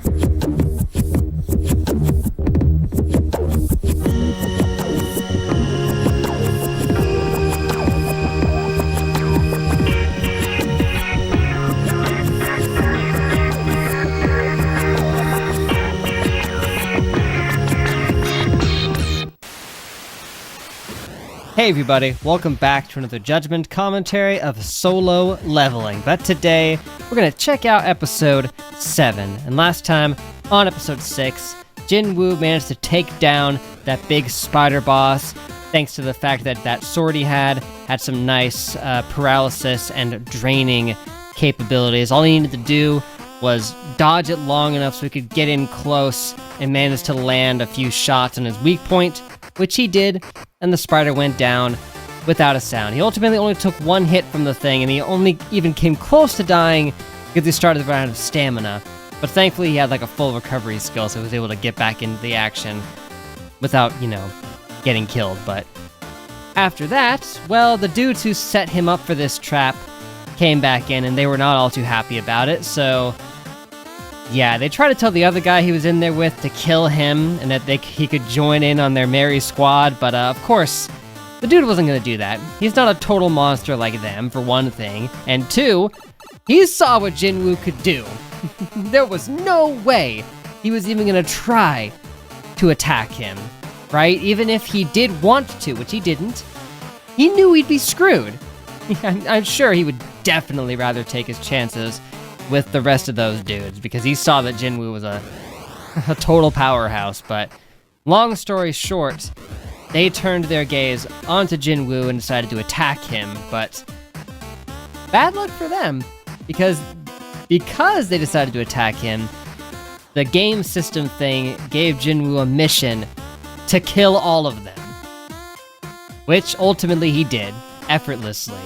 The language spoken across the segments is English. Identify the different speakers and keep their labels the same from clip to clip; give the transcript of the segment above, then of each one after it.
Speaker 1: Hey everybody, welcome back to another Judgment commentary of Solo Leveling. But today, we're going to check out episode 7. And last time, on episode 6, Jinwoo managed to take down that big spider boss, thanks to the fact that that sword he had some nice paralysis and draining capabilities. All he needed to do was dodge it long enough so he could get in close and manage to land a few shots on his weak point, which he did, and the spider went down without a sound. He ultimately only took one hit from the thing, and he only even came close to dying because he started to run out of stamina. But thankfully he had like a full recovery skill, so he was able to get back into the action without, getting killed. But after that, well, the dudes who set him up for this trap came back in, and they were not all too happy about it, so yeah, they tried to tell the other guy he was in there with to kill him and that he could join in on their merry squad, but of course, the dude wasn't going to do that. He's not a total monster like them, for one thing, and two, he saw what Jinwoo could do. There was no way he was even going to try to attack him, right? Even if he did want to, which he didn't, he knew he'd be screwed. I'm sure he would definitely rather take his chances with the rest of those dudes, because he saw that Jinwoo was a total powerhouse. But long story short, they turned their gaze onto Jinwoo and decided to attack him, but bad luck for them, because they decided to attack him, the game system thing gave Jinwoo a mission to kill all of them, which ultimately he did, effortlessly.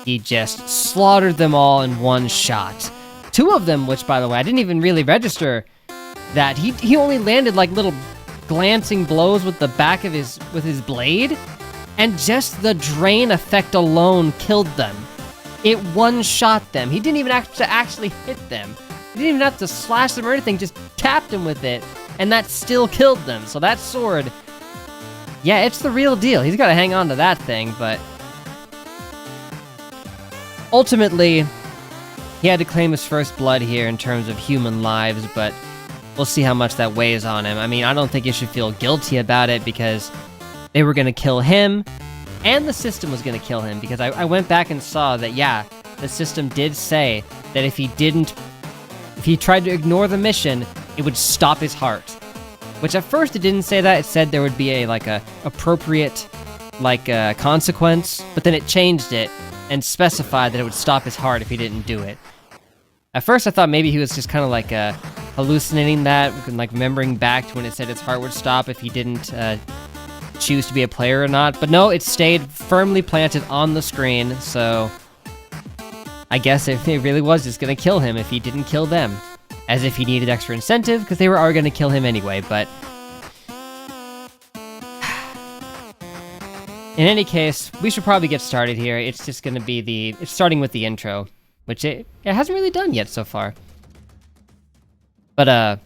Speaker 1: He just slaughtered them all in one shot. Two of them, which, by the way, I didn't even really register that he only landed like little glancing blows with the back of his blade, and just the drain effect alone killed them. It one-shot them. He didn't even have to actually hit them. He didn't even have to slash them or anything, just tapped them with it, and that still killed them. So that sword, yeah, it's the real deal. He's got to hang on to that thing, but ultimately, he had to claim his first blood here in terms of human lives, but we'll see how much that weighs on him. I mean, I don't think you should feel guilty about it, because they were going to kill him, and the system was going to kill him, because I went back and saw that, yeah, the system did say that if he tried to ignore the mission, it would stop his heart. Which at first it didn't say that, it said there would be a appropriate consequence, but then it changed it and specified that it would stop his heart if he didn't do it. At first I thought maybe he was just kind of hallucinating that, remembering back to when it said his heart would stop if he didn't choose to be a player or not, but no, it stayed firmly planted on the screen, so I guess it really was just gonna kill him if he didn't kill them. As if he needed extra incentive, because they were already gonna kill him anyway, but in any case, we should probably get started here. It's just gonna be it's starting with the intro, which it hasn't really done yet so far. But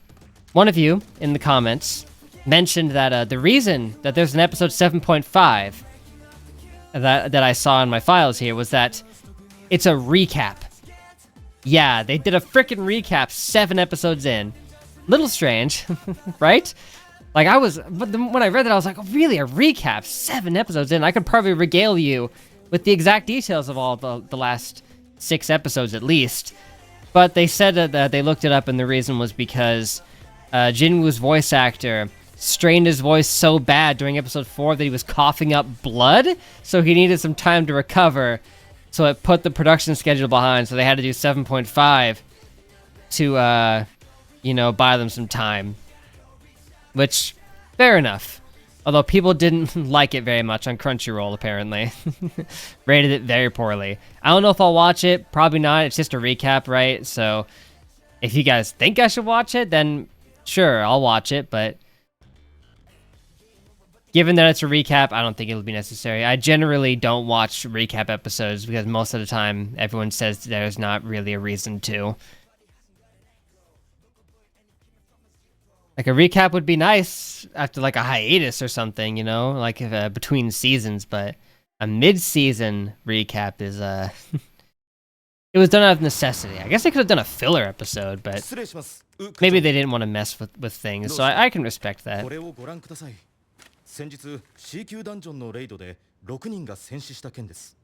Speaker 1: one of you in the comments mentioned that the reason that there's an episode 7.5 that I saw in my files here was that it's a recap. Yeah, they did a frickin' recap 7 episodes in. Little strange, right? But when I read that, I was like, oh, really, a recap 7 episodes in? I could probably regale you with the exact details of all the last 6 episodes at least. But they said that they looked it up, and the reason was because Jinwoo's voice actor strained his voice so bad during episode 4 that he was coughing up blood, so he needed some time to recover. So it put the production schedule behind, so they had to do 7.5 to, buy them some time. Which, fair enough. Although people didn't like it very much on Crunchyroll, apparently. Rated it very poorly. I don't know if I'll watch it. Probably not. It's just a recap, right? So, if you guys think I should watch it, then sure, I'll watch it, but given that it's a recap, I don't think it'll be necessary. I generally don't watch recap episodes because most of the time everyone says there's not really a reason to. Like a recap would be nice after like a hiatus or something, you know, like if, between seasons. But a mid-season recap is it was done out of necessity. I guess they could have done a filler episode, but maybe they didn't want to mess with things. So I can respect that.
Speaker 2: 先日 C 級ダンジョンのレイドで6人が戦死した件です。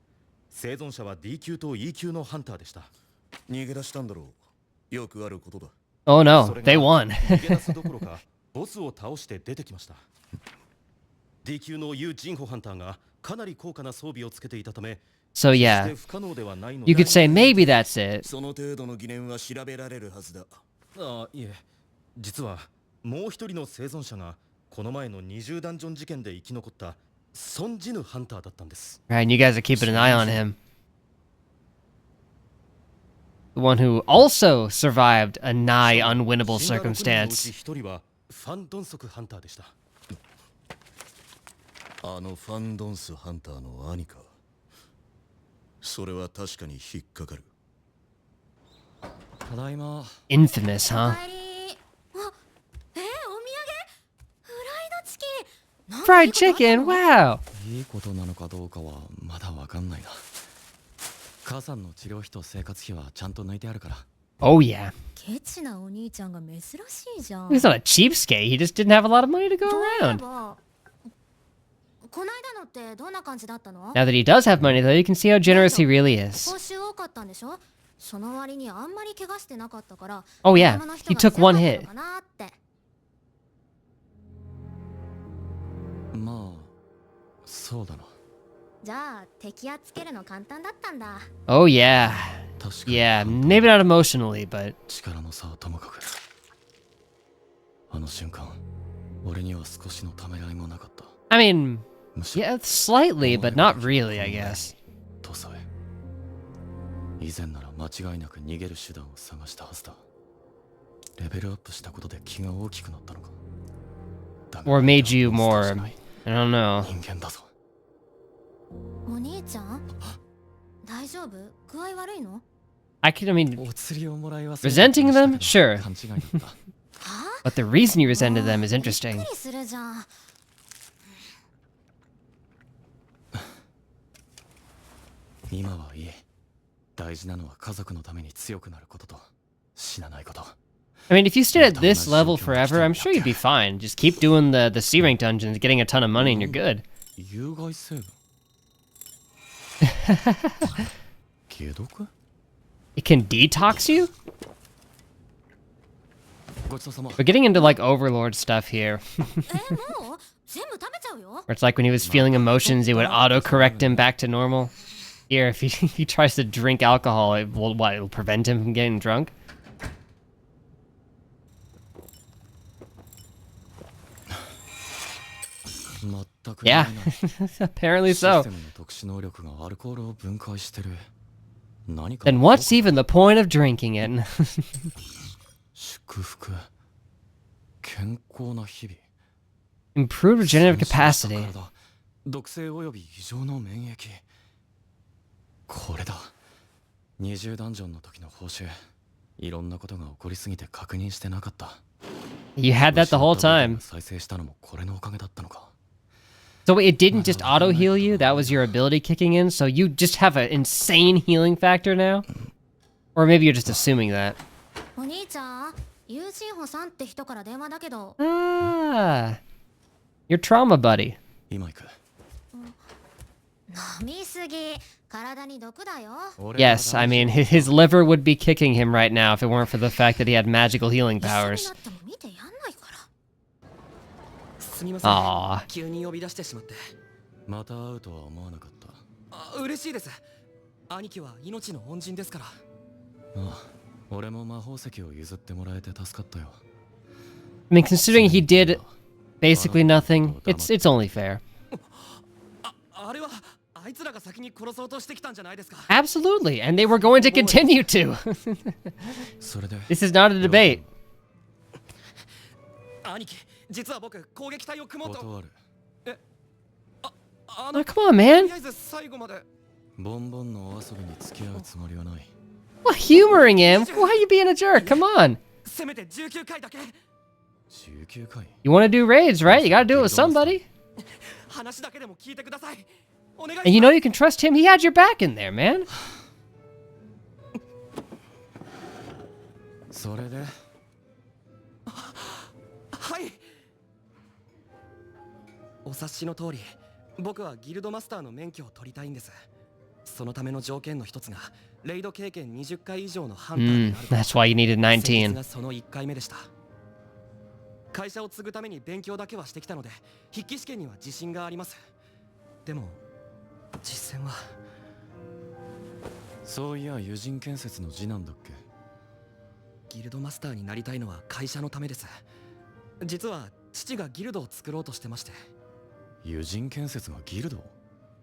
Speaker 2: 生存者は D 級と E 級のハンターでした。逃げ出したんだろう。よくあることだ。
Speaker 1: Oh no, they won.
Speaker 2: 逃げ出すどころかボスを倒して出てきました。D 級の U ジンホハンターがかなり高価な装備をつけていたため、
Speaker 1: So yeah, you could say maybe that's it.
Speaker 2: その程度の疑念は調べられるはずだ。あ、いえ、実はもう一人の生存者がこの前の20ダンジョン事件で生き残ったソンジヌハンターだったんです。
Speaker 1: Right, and you guys are keeping an eye on him. The one who also survived a nigh unwinnable circumstance.
Speaker 2: 一人はファンドンソクハンターでした。あのファンドンスハンターの兄か。それは確かに引っかかる。ただいま。
Speaker 1: Infamous, huh? Fried chicken, wow!
Speaker 2: いいことなのかどうかはまだわかんないな。母さんの治療費と生活費はちゃんと抜いてあるから。
Speaker 1: Oh yeah.
Speaker 3: ケチなお兄ちゃんが珍しいじゃん。
Speaker 1: He's not a cheapskate, he just didn't have a lot of money to go around.
Speaker 3: この間のってどんな感じだったの?
Speaker 1: Now that he does have money though, you can see how generous he really is.
Speaker 3: 報酬多かったんでしょ? その割にあんまり怪我してなかったから。
Speaker 1: Oh yeah, he took one hit.
Speaker 2: まあ、そうだな。
Speaker 3: じゃあ敵やっつけるの簡単だったんだ。
Speaker 1: Oh yeah. Yeah, maybe not emotionally, but
Speaker 2: 力の差はともかく。あの瞬間、俺には少しのためらいもなかった。
Speaker 1: I mean, yeah, slightly, but not really, I guess.
Speaker 2: とさえ。以前なら間違いなく逃げる手段を探したはずだ。レベルアップしたことで気が大きくなったのか。
Speaker 1: Or made you more, I don't know.
Speaker 2: 人間だぞ。
Speaker 3: お兄ちゃん大丈夫具合悪いの?
Speaker 1: I mean, resenting them? Sure. But the reason you resented them is interesting.
Speaker 2: 今はいい。大事なのは家族のために強くなることと死なないこと。
Speaker 1: I mean, if you stayed at this level forever, I'm sure you'd be fine. Just keep doing the C rank dungeons, getting a ton of money, and you're good.
Speaker 2: 有害成分 解毒
Speaker 1: It can detox you?
Speaker 2: ごちそうさま。
Speaker 1: We're getting into like overlord stuff here.
Speaker 3: もう全部食べちゃうよ。
Speaker 1: Where it's like when he was feeling emotions, it would auto-correct him back to normal. Here, if he tries to drink alcohol, it will prevent him from getting drunk? Yeah, apparently so. Then what's even the point of drinking it? Improved regenerative capacity.
Speaker 2: 毒性および異常の免疫。これだ。20ダンジョンの時の報酬。いろんなことが起こりすぎて確認してなかった。
Speaker 1: You had that the whole time.
Speaker 2: 再生したのもこれのおかげだったのか。
Speaker 1: So it didn't just auto heal you, that was your ability kicking in, so you just have an insane healing factor now? Or maybe you're just assuming that.
Speaker 3: お兄ちゃん、ユージンホさんって人から電話だけど。
Speaker 1: Ah, your trauma buddy.
Speaker 2: 今行く。
Speaker 3: 飲みすぎ。体に毒だよ。
Speaker 1: Yes, I mean, his liver would be kicking him right now if it weren't for the fact that he had magical healing powers.
Speaker 3: 見てやんないから。
Speaker 4: すみません。
Speaker 1: Aww.
Speaker 4: 急に呼び出してしまって。
Speaker 2: また会うとは思わなかった。
Speaker 4: あ、嬉しいです。兄貴は命の恩人ですから。
Speaker 2: ああ、俺も魔法石を譲ってもらえて助かったよ。
Speaker 1: I mean, considering he did basically nothing, it's only fair.
Speaker 4: あれはあいつらが先に殺そうとしてきたんじゃないですか。
Speaker 1: Absolutely, and they were going to continue to.
Speaker 2: それで
Speaker 1: This is not a debate.
Speaker 4: 兄貴、実は僕攻撃隊を組もうと。
Speaker 2: 断る。
Speaker 4: あ
Speaker 1: Oh, come on, man.
Speaker 4: とりあえず最後まで。
Speaker 2: ボンボンのお遊びに付き合うつもりはない。
Speaker 1: Well, humoring him? Why are you being a jerk? Come on.
Speaker 4: せめて19回だけ。
Speaker 2: 19回
Speaker 1: You want to do raids, right? You gotta do it with somebody.
Speaker 4: 話だけでも聞いてください。お願いします。
Speaker 1: And you know you can trust him. He had your back in there, man.
Speaker 2: それで
Speaker 4: はい。お察しの通り、僕はギルドマスターの免許を取りたいんです。そのための条件の一つが、レイド経験20回以上のハンターになること。
Speaker 1: That's why you needed 19.
Speaker 4: 先日がその1回目でした。会社を継ぐために勉強だけはしてきたので、筆記試験には自信があります。でも、実践は。
Speaker 2: そういや友人建設の次男だっけ。
Speaker 4: ギルドマスターになりたいのは会社のためです。実は父がギルドを作ろうとしてまして。
Speaker 2: 友人建設がギルド？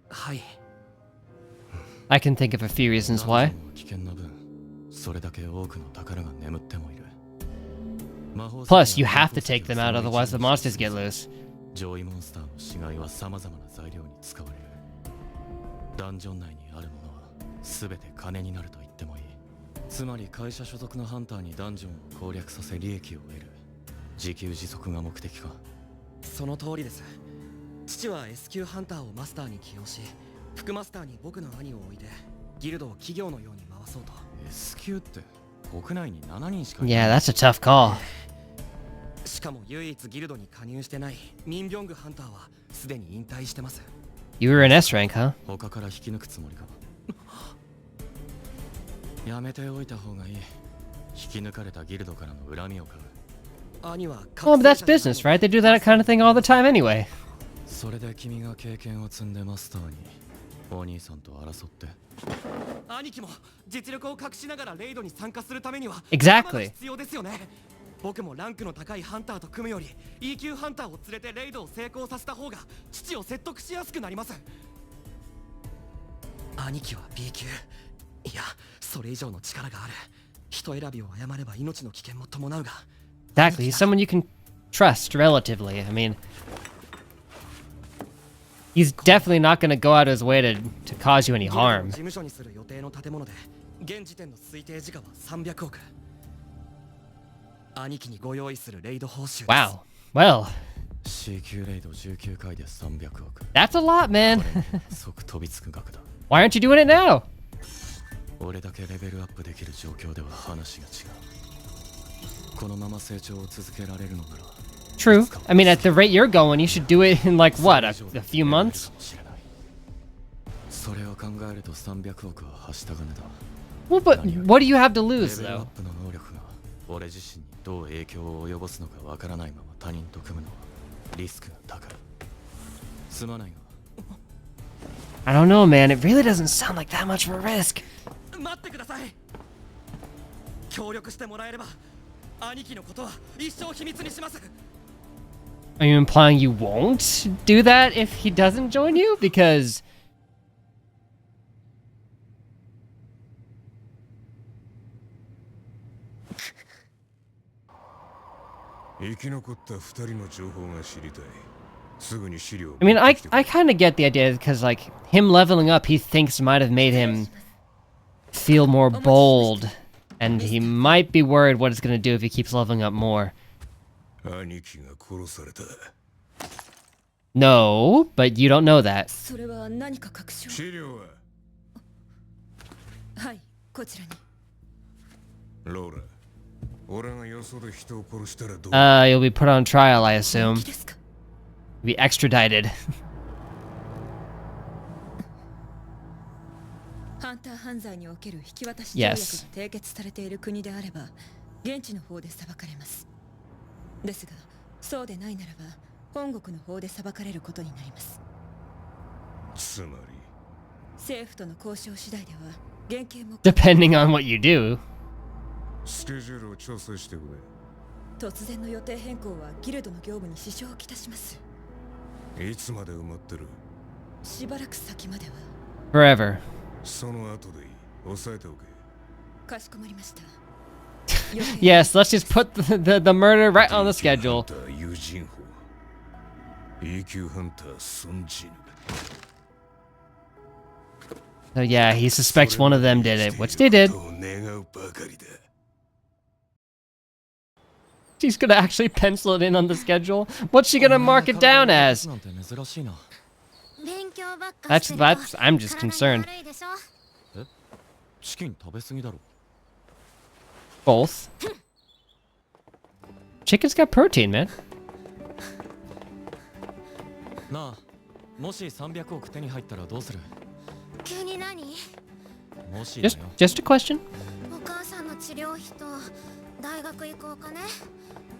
Speaker 4: はい。
Speaker 1: I can think of a few reasons why.
Speaker 2: 危険な分、それだけ多くの宝が眠ってもいる。
Speaker 1: Plus, you have to take them out, otherwise the monsters get loose.
Speaker 2: 上位モンスターの死骸は様々な材料に使われる。ダンジョン内にあるものは全て金になると言ってもいい。つまり会社所属のハンターにダンジョンを攻略させ利益を得る。自給自足が目的か。
Speaker 4: その通りです。父は S 級ハンターをマスターに起用し、副マスターに僕の兄を置いてギルドを企業のように回そうと。
Speaker 2: S 級って国内に7人しかいない。
Speaker 1: Yeah, that's a tough call.
Speaker 4: しかも唯一ギルドに加入してないミンビョングハンターはすでに引退してます。
Speaker 1: You were an S rank, huh?
Speaker 2: 他から引き抜くつもりか。やめておいた方がいい。引き抜かれたギルドからの恨みを買う。
Speaker 4: 兄は
Speaker 1: Oh, but that's business, right? They do that kind of thing all the time anyway.
Speaker 2: それで君が経験を積んでマスターにお兄さんと争って。
Speaker 4: 兄貴も実力を隠しながらレイドに参加するためには
Speaker 1: Exactly.
Speaker 4: 必要ですよね。僕もランクの高いハンターと組むより E 級ハンターを連れてレイドを成功させた方が父を説得しやすくなります。兄貴は B 級、いやそれ以上の力がある。人選びを誤れば命の危険も伴うが。
Speaker 1: Exactly. He's someone you can trust relatively. I mean, he's definitely not going to go out of his way to cause you any
Speaker 4: 事
Speaker 1: harm.
Speaker 4: 務所にする予定の建物で現時点の推定時価は300億。兄貴にご用意するレイド報酬です。
Speaker 1: Wow. Well,
Speaker 2: C 級レイド19回で300億。
Speaker 1: that's a lot, man.
Speaker 2: 即飛びつく額だ。
Speaker 1: Why aren't you doing it now?
Speaker 2: 俺だけレベルアップできる状況では話が違う。このまま成長を続けられるのなら。
Speaker 1: True. I mean, at the rate you're going, you should do it in like what, a few months?
Speaker 2: それを考えると300億ははした金だ。
Speaker 1: Well, but what do you have to
Speaker 2: レ
Speaker 1: lose,
Speaker 2: ベルアッ
Speaker 1: though?
Speaker 2: プの能力が俺自身にどう影響を及ぼすのかわからないまま他人と組むのはリスクが高い。すまないが。
Speaker 1: I don't know, man. It really doesn't sound like that much of a risk.
Speaker 4: 待ってください。協力してもらえれば兄貴のことは一生秘密にします。
Speaker 1: Are you implying you won't do that if he doesn't join you? Because...
Speaker 5: 生き残った2人の情報が知りたい。すぐに資料を
Speaker 1: I mean, I kind of get the idea because, like, him leveling up, he thinks might have made him feel more bold. And he might be worried what it's going to do if he keeps leveling up more.
Speaker 5: 兄貴が殺された。
Speaker 1: No, but you don't know that.
Speaker 6: それは何か確証。
Speaker 5: 資料は
Speaker 6: はい、こちらに。
Speaker 5: ローラ、俺がよそで人を殺したらどう？
Speaker 1: You'll be put on trial, I assume.
Speaker 6: 本気ですか？
Speaker 1: Be extradited.
Speaker 6: ハンター犯罪における引き渡し条約が
Speaker 1: Yes.
Speaker 6: 締結されている国であれば、現地の方で裁かれます。ですが、そうでないならば、本国の方で裁かれることになります。
Speaker 5: つまり
Speaker 6: 政府との交渉次第では、原型も
Speaker 1: Depending on what you do.
Speaker 5: スケジュールを調整してく
Speaker 6: 突然の予定変更はギルドの業務に支障をきたします。
Speaker 5: れ。いつまで埋まってる？
Speaker 6: しばらく先までは。
Speaker 1: Forever.
Speaker 5: その後でいい。抑えておけ。
Speaker 6: かしこまりました。
Speaker 1: Yes, let's just put the murder right on the schedule.
Speaker 5: ハンター友人法。E 級ハンターソンジヌ。
Speaker 1: So yeah, he suspects one of them did it, which they did.
Speaker 5: 願うばかりだ。
Speaker 1: She's gonna actually pencil it in on the schedule. What's she gonna mark it down as?
Speaker 4: なんて珍しいな。
Speaker 3: 勉強ばっかしてると
Speaker 1: I'm just concerned.
Speaker 3: 体に悪いでしょ。
Speaker 4: チキン食べ過ぎだろ。
Speaker 1: Both. Chicken's got protein, man.
Speaker 4: なあ、もし300億手に入ったらどうする？
Speaker 3: 急に何？
Speaker 4: もしだよ。
Speaker 1: Just a question.
Speaker 3: お母さんの治療費と大学行くお金？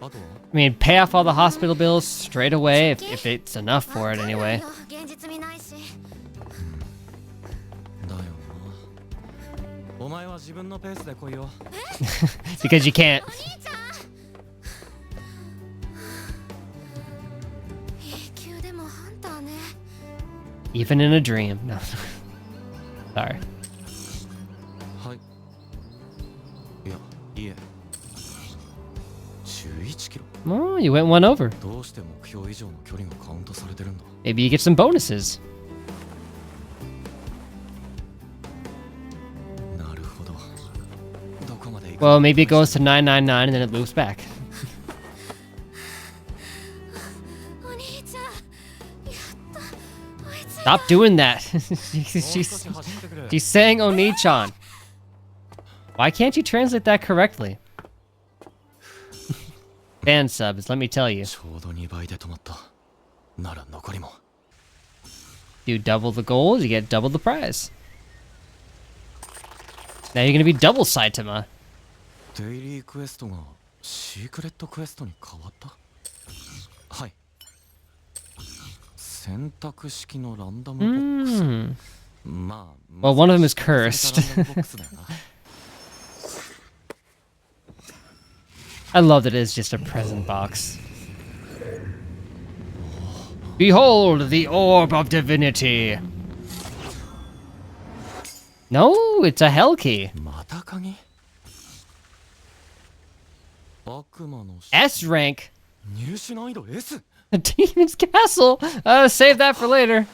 Speaker 4: あとは？
Speaker 1: I mean, pay off all the hospital bills straight away if it's enough for it
Speaker 3: わかんない
Speaker 1: anyway.
Speaker 3: よ現実見ないし。
Speaker 4: だよな。お前は自分のペースで来いよ。
Speaker 1: Because you can't.
Speaker 3: お兄ちゃん。永久でもハンターね。
Speaker 1: Even in a dream. No. Sorry.
Speaker 4: はい。いや、いえ。11キロ。
Speaker 1: Oh, you went one over.
Speaker 4: どうして目標以上の距離がカウントされてるんだ。
Speaker 1: Maybe you get some bonuses.
Speaker 4: なるほど。どこまで行く？
Speaker 1: Well, maybe it goes to 999 and then it loops back.
Speaker 3: お兄ちゃん。やっと追いついた。
Speaker 1: Stop doing that.
Speaker 4: もう少し走ってくれ。
Speaker 1: She's saying Oni-chan. Why can't you translate that correctly? Fan subs, let me tell you.
Speaker 4: ちょうど2倍で止まった。なら残りも。
Speaker 1: Do double the gold, you get double the prize. Now you're gonna be double Saitama.
Speaker 4: デイリークエストがシークレットクエストに変わった？はい。選択式のランダムボックス。
Speaker 1: Hmm.
Speaker 4: まあ、
Speaker 1: Well, one of them is cursed.
Speaker 4: ランダムボックスだよな。
Speaker 1: I love that it's just a present box. Behold the orb of divinity. No, it's a hell key.
Speaker 4: また鍵？悪魔の
Speaker 1: S rank.
Speaker 4: 入手難易度 S？
Speaker 1: A demon's castle. Save that for later.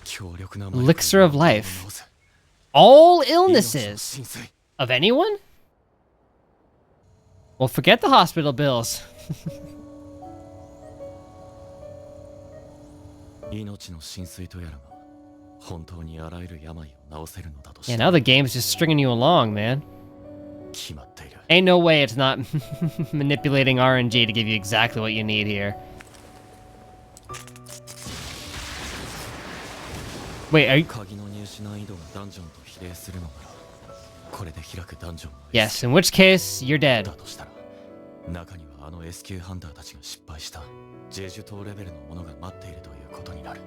Speaker 4: 強力な
Speaker 1: Elixir of life. All illnesses of anyone? Well, forget the hospital bills.
Speaker 4: 命の浸水とやらが本当にあらゆる病を治せるのだとし
Speaker 1: Yeah,
Speaker 4: て
Speaker 1: now the game's just stringing you along, man.
Speaker 4: 決まっている。
Speaker 1: Ain't no way it's not manipulating RNG to give you exactly what you need here. Wait, are you...
Speaker 4: 鍵の入手難易度がダンジョンと比例するのならこれで開くダンジョンの
Speaker 1: Yes, in which case, you're
Speaker 4: だ
Speaker 1: dead.
Speaker 4: としたら中にはあの S 級ハンターたちが失敗したジェジュ島レベルのものが待っているということになる。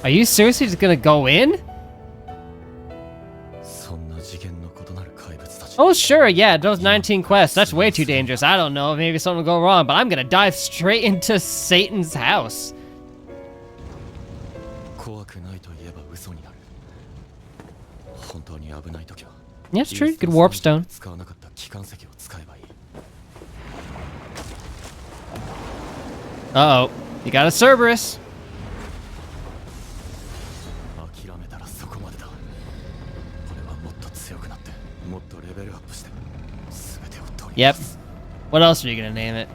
Speaker 1: Are you seriously just gonna go in?
Speaker 4: そんな次元の異なる怪物たち。
Speaker 1: Oh, sure, yeah, those 19 quests. That's way too dangerous. I don't know, maybe something will go wrong, but I'm gonna dive straight into Satan's house.
Speaker 4: 怖くないと言えば嘘になる。本当に危ないときは
Speaker 1: Yeah, it's true. Good warp stone.
Speaker 4: 使わなかった機関石を使えばいい。
Speaker 1: Uh-oh. You got a Cerberus.
Speaker 4: 諦めたらそこまでだ。俺はもっと強くなってもっとレベルアップして全てを取り
Speaker 1: Yep.
Speaker 4: 戻す。
Speaker 1: What else are you gonna name it?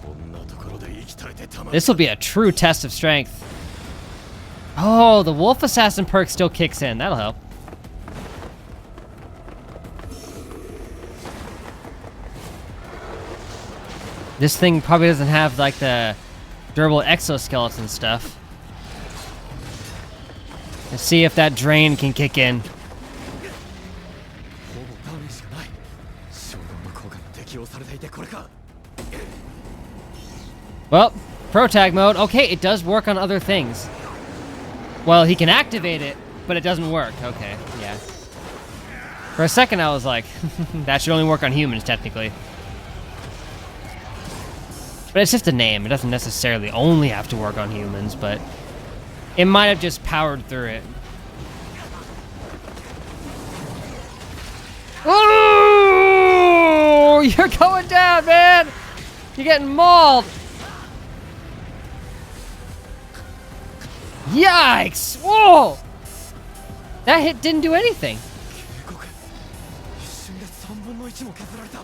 Speaker 4: こんなところで生き絶えてたま
Speaker 1: This will be a true test of strength. Oh, the Wolf Assassin perk still kicks in. That'll help. This thing probably doesn't have like the durable exoskeleton stuff. Let's see if that drain can kick in.
Speaker 4: ほぼダメージがない。衝動の効果が適用されていてこれか。
Speaker 1: Well, Pro Tag mode. Okay, it does work on other things. Well, he can activate it, but it doesn't work. Okay, yeah. For a second, I was like, that should only work on humans, technically. But it's just a name. It doesn't necessarily only have to work on humans, but it might have just powered through it. Ooh! You're going down, man! You're getting mauled! Yikes! Whoa! That hit didn't do anything.
Speaker 4: 警告一瞬で3分の1も削られた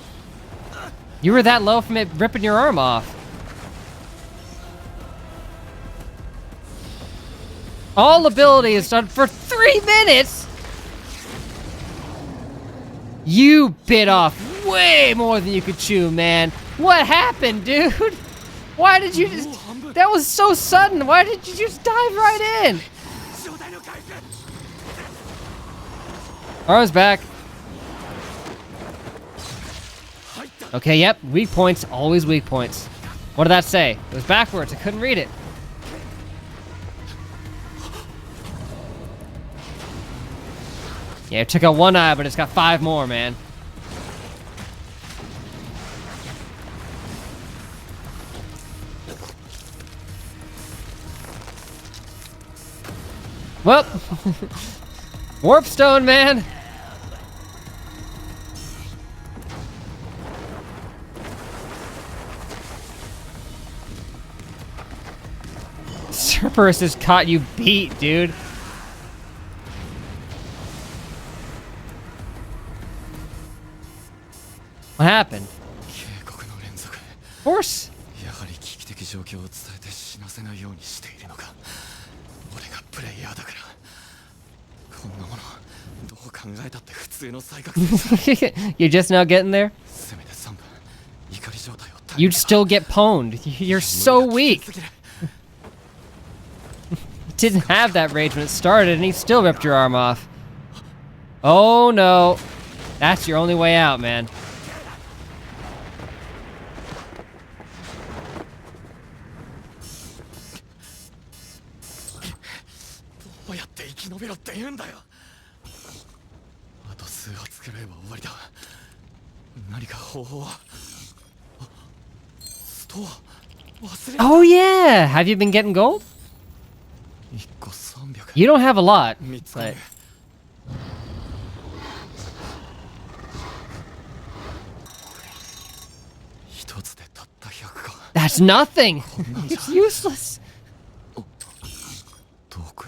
Speaker 1: You were that low from it ripping your arm off. All ability is done for 3 minutes? You bit off way more than you could chew, man. What happened, dude? Why did you just... That was so sudden. Why did you just dive right in?
Speaker 4: 状態の回復
Speaker 1: Arm's back.
Speaker 4: 入った
Speaker 1: Okay, yep. Weak points. Always weak points. What did that say? It was backwards. I couldn't read it. Yeah, it took out 1 eye, but it's got 5 more, man. Well, Warp Stone, man. Cerberus has caught you beat, dude. What happened?
Speaker 4: 警告の連続
Speaker 1: Of course.
Speaker 4: やはり危機的状況を伝えて死なせないようにしているのか俺がプレイヤーだからこんなものどう考えたって普通の再覚醒
Speaker 1: You're just now getting there?
Speaker 4: せめて3分怒り状態を
Speaker 1: You'd still get pwned. You're so weak. Didn't have that rage when it started, and he still ripped your arm off. Oh no. That's your only way out, man.
Speaker 4: どうやって生き延びろって言うんだよあと数発くらいは終わりだ何か方法はあストア忘れた
Speaker 1: Oh yeah! Have you been getting gold?
Speaker 4: 1個300
Speaker 1: You don't have a lot,
Speaker 4: 3つか
Speaker 1: but
Speaker 4: 1つでたった100か
Speaker 1: that's nothing! It's useless!
Speaker 4: 毒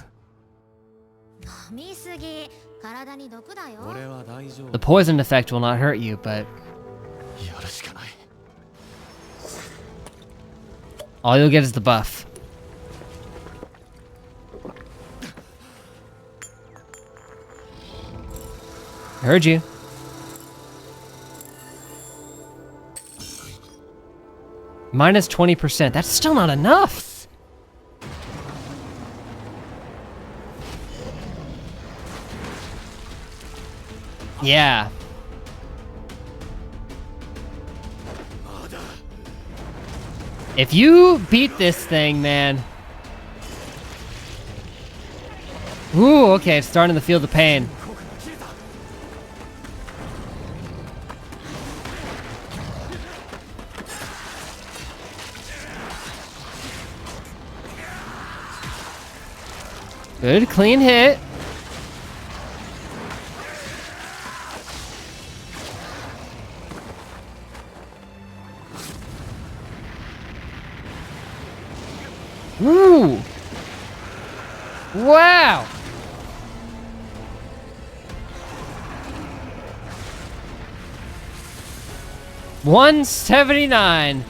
Speaker 3: 飲みすぎ体に毒だよ
Speaker 4: 俺は大丈
Speaker 1: The
Speaker 4: 夫
Speaker 1: poison effect will not hurt you, but
Speaker 4: やるしかない
Speaker 1: all you'll get is the buff. I heard you. Minus 20%. That's still not enough. Yeah. If you beat this thing, man. Ooh, okay, it's starting to feel the pain. Good, clean hit. Ooh. Wow. $179.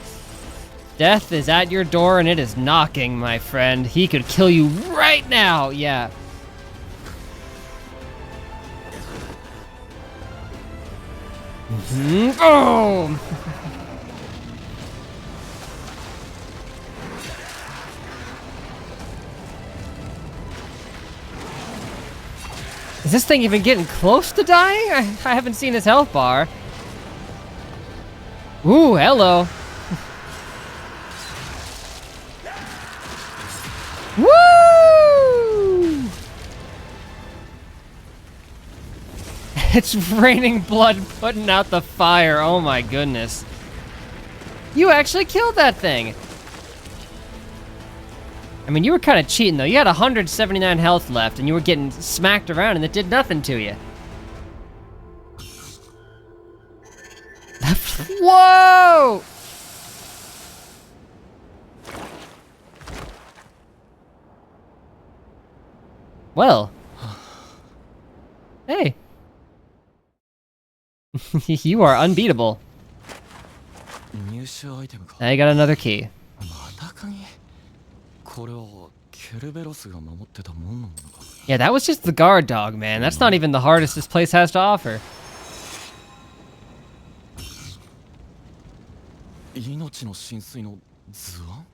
Speaker 1: Death is at your door and it is knocking, my friend. He could kill you right now. Yeah. Oh. Is this thing even getting close to dying? I haven't seen his health bar. Ooh, hello. Woo! It's raining blood putting out the fire. Oh my goodness. You actually killed that thing. I mean, you were kind of cheating though. You had 179 health left and you were getting smacked around and it did nothing to you. Whoa! Well. Hey. You are unbeatable.
Speaker 4: 入手アイテムか。
Speaker 1: Now you got another key.
Speaker 4: また鍵。これはケルベロスが守ってたもんなものか。
Speaker 1: Yeah, that was just the guard dog, man. That's not even the hardest this place has to offer.
Speaker 4: 命の浸水の図案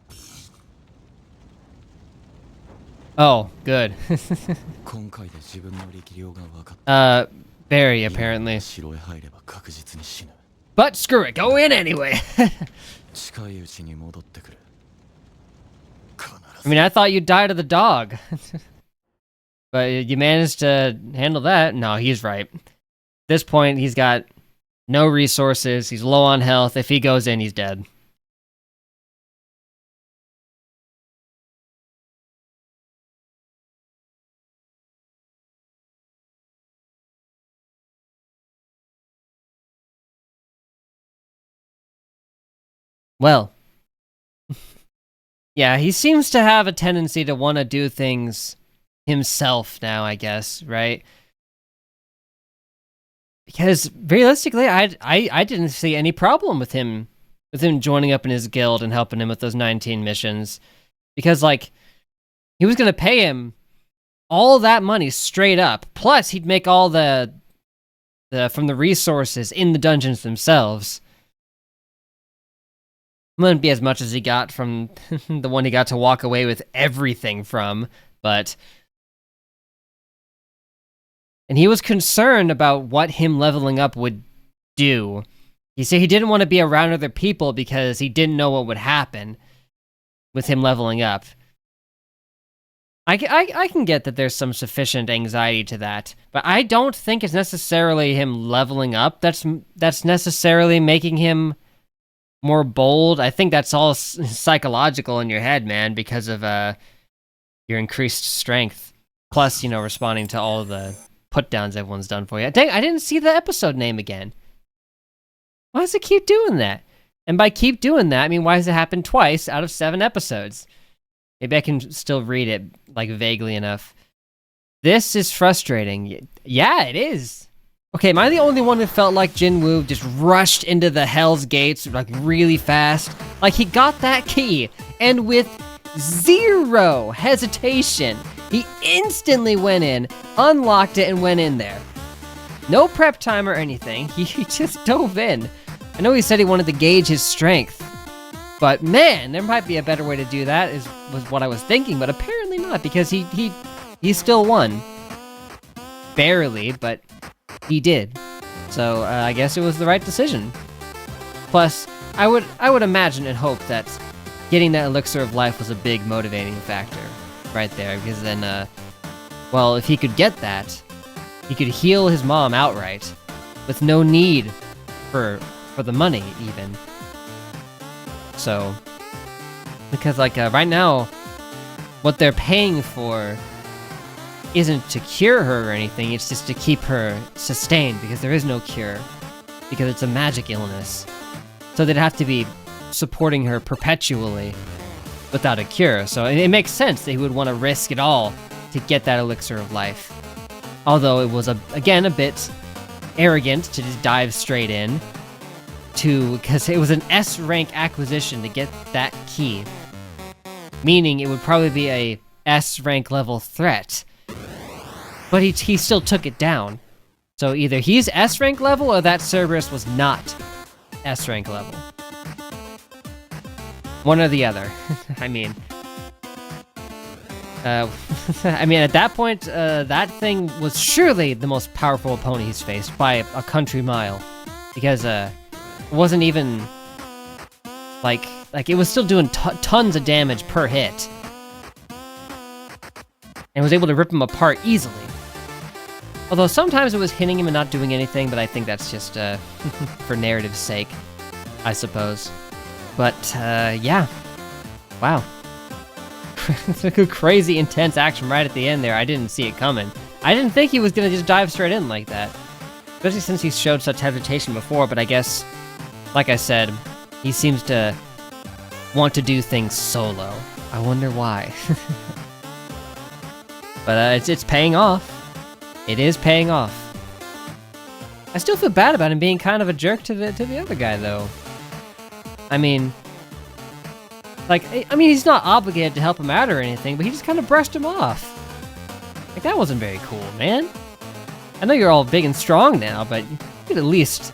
Speaker 1: Oh, good.
Speaker 4: 今回で自分の力量が分かった。
Speaker 1: Barry, apparently.
Speaker 4: 城へ入れば確実に死ぬ。
Speaker 1: But screw it, go in anyway!
Speaker 4: 近いうちに戻ってくる。必
Speaker 1: I
Speaker 4: ず。
Speaker 1: mean, I thought you'd die to the dog. But you managed to handle that? No, he's right. At this point, he's got no resources, he's low on health. If he goes in, he's dead. Well. Yeah, he seems to have a tendency to want to do things himself now, I guess, right? Because realistically, I didn't see any problem with him joining up in his guild and helping him with those 19 missions. Because, like, he was gonna pay him all that money straight up. Plus, he'd make all the from the resources in the dungeons themselves. Wouldn't be as much as he got from the one he got to walk away with everything from, but... And he was concerned about what him leveling up would do. He said he didn't want to be around other people because he didn't know what would happen with him leveling up. I can get that there's some sufficient anxiety to that, but I don't think it's necessarily him leveling up that's necessarily making him more bold. I think that's all psychological in your head, man, because of your increased strength. Plus, you know, responding to all the put-downs everyone's done for you. Dang, I didn't see the episode name again. Why does it keep doing that? And by keep doing that, I mean, why does it happen twice out of 7 episodes? Maybe I can still read it, like, vaguely enough. This is frustrating. Yeah, it is. Okay, am I the only one who felt like Jinwoo just rushed into the Hell's Gates, like, really fast? Like, he got that key, and with zero hesitation, he instantly went in, unlocked it, and went in there. No prep time or anything, he just dove in. I know he said he wanted to gauge his strength, but man, there might be a better way to do that, was what I was thinking, but apparently not, because he still won. Barely, but he did. So, I guess it was the right decision. Plus, I would imagine and hope that getting that elixir of life was a big motivating factor right there, because then, well, if he could get that, he could heal his mom outright with no need for the money, even. So, because, like, right now, what they're paying for isn't to cure her or anything, it's just to keep her sustained, because there is no cure, because it's a magic illness. So they'd have to be supporting her perpetually without a cure, so it makes sense that he would want to risk it all to get that elixir of life. Although it was, again, a bit arrogant to just dive straight in, because it was an S-rank acquisition to get that key. Meaning it would probably be a S-rank level threat. But he still took it down. So either he's S-rank level or that Cerberus was not S-rank level. One or the other. I mean... I mean, at that point, that thing was surely the most powerful opponent he's faced by a country mile. Because, it wasn't even... Like it was still doing tons of damage per hit. And was able to rip him apart easily. Although sometimes it was hitting him and not doing anything, but I think that's just, for narrative's sake, I suppose. But, yeah. Wow. Crazy intense action right at the end there. I didn't see it coming. I didn't think he was gonna just dive straight in like that. Especially since he showed such hesitation before, but I guess, like I said, he seems to want to do things solo. I wonder why. But it's paying off. It is paying off. I still feel bad about him being kind of a jerk to the other guy, though. I mean, like, he's not obligated to help him out or anything, but he just kind of brushed him off. Like, that wasn't very cool, man. I know you're all big and strong now, but you could at least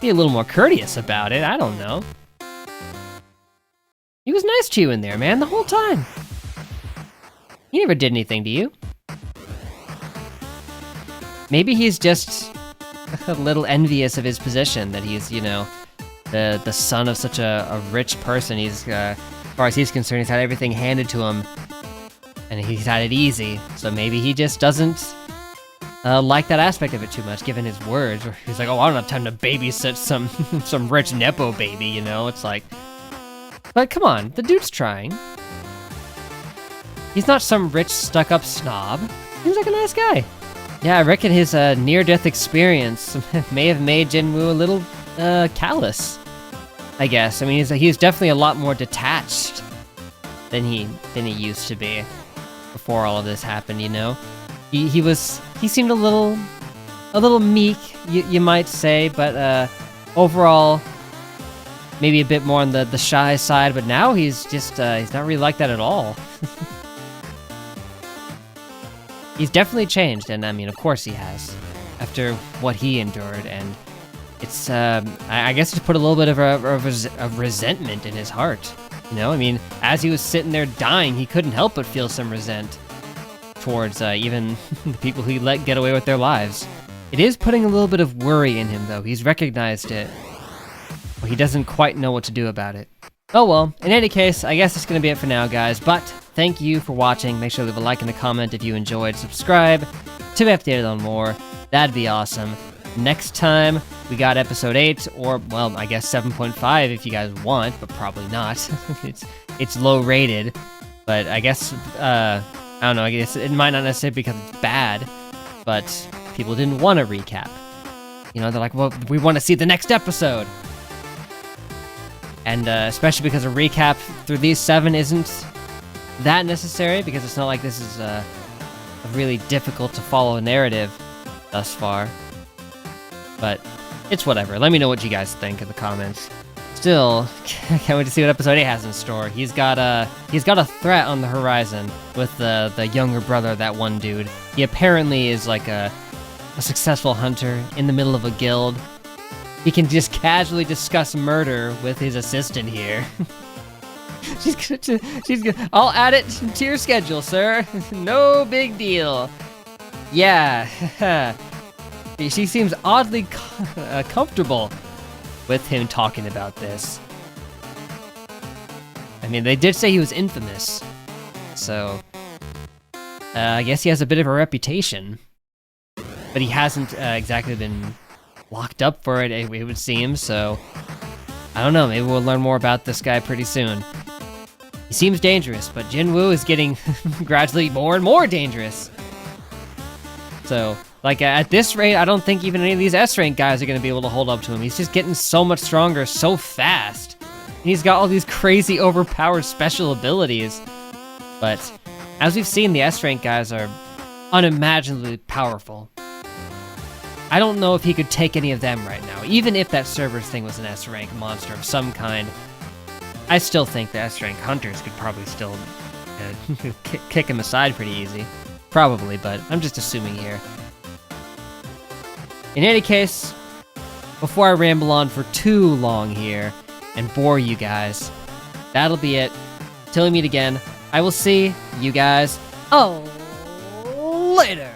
Speaker 1: be a little more courteous about it. I don't know. He was nice to you in there, man, the whole time. He never did anything to you. Maybe he's just a little envious of his position, that he's, you know, the son of such a rich person. He's, as far as he's concerned, he's had everything handed to him, and he's had it easy. So maybe he just doesn't like that aspect of it too much, given his words. Where he's like, oh, I don't have time to babysit some rich Nepo baby, you know? It's like, but come on, the dude's trying. He's not some rich, stuck-up snob. He's like a nice guy. Yeah, I reckon his near-death experience may have made Jinwoo a little callous, I guess. I mean, he's definitely a lot more detached than he used to be before all of this happened, you know? He seemed a little meek, you might say, but overall, maybe a bit more on the shy side, but now he's just, he's not really like that at all. He's definitely changed, and I mean, of course he has, after what he endured, and it's, I guess it's put a little bit of resentment in his heart, you know? I mean, as he was sitting there dying, he couldn't help but feel some resent towards even the people he let get away with their lives. It is putting a little bit of worry in him, though. He's recognized it, but he doesn't quite know what to do about it. Oh well, in any case, I guess that's gonna be it for now, guys, but thank you for watching. Make sure to leave a like and a comment if you enjoyed. Subscribe to be updated on more. That'd be awesome. Next time, we got episode 8, or, well, I guess 7.5 if you guys want, but probably not. it's low rated, but I guess, I don't know, I guess it might not necessarily because it's bad, but people didn't want a recap. You know, they're like, well, we want to see the next episode. And especially because a recap through these 7 isn't that necessary, because it's not like this is a really difficult to follow narrative thus far. But it's whatever. Let me know what you guys think in the comments. Still, can't wait to see what episode 8 has in store. He's got a threat on the horizon with the younger brother of that one dude. He apparently is like a successful hunter in the middle of a guild. He can just casually discuss murder with his assistant here. she's gonna, I'll add it to your schedule, sir. No big deal. Yeah. She seems oddly comfortable with him talking about this. I mean, they did say he was infamous, so I guess he has a bit of a reputation, but he hasn't exactly been locked up for it, it would seem, so I don't know, maybe we'll learn more about this guy pretty soon. He seems dangerous, but Jinwoo is getting gradually more and more dangerous. So, like, at this rate, I don't think even any of these S-rank guys are going to be able to hold up to him. He's just getting so much stronger so fast. And he's got all these crazy overpowered special abilities. But, as we've seen, the S-rank guys are unimaginably powerful. I don't know if he could take any of them right now. Even if that Cerberus thing was an S-rank monster of some kind, I still think the S-rank hunters could probably still kick him aside pretty easy. Probably, but I'm just assuming here. In any case, before I ramble on for too long here and bore you guys, that'll be it. Till we meet again, I will see you guys later.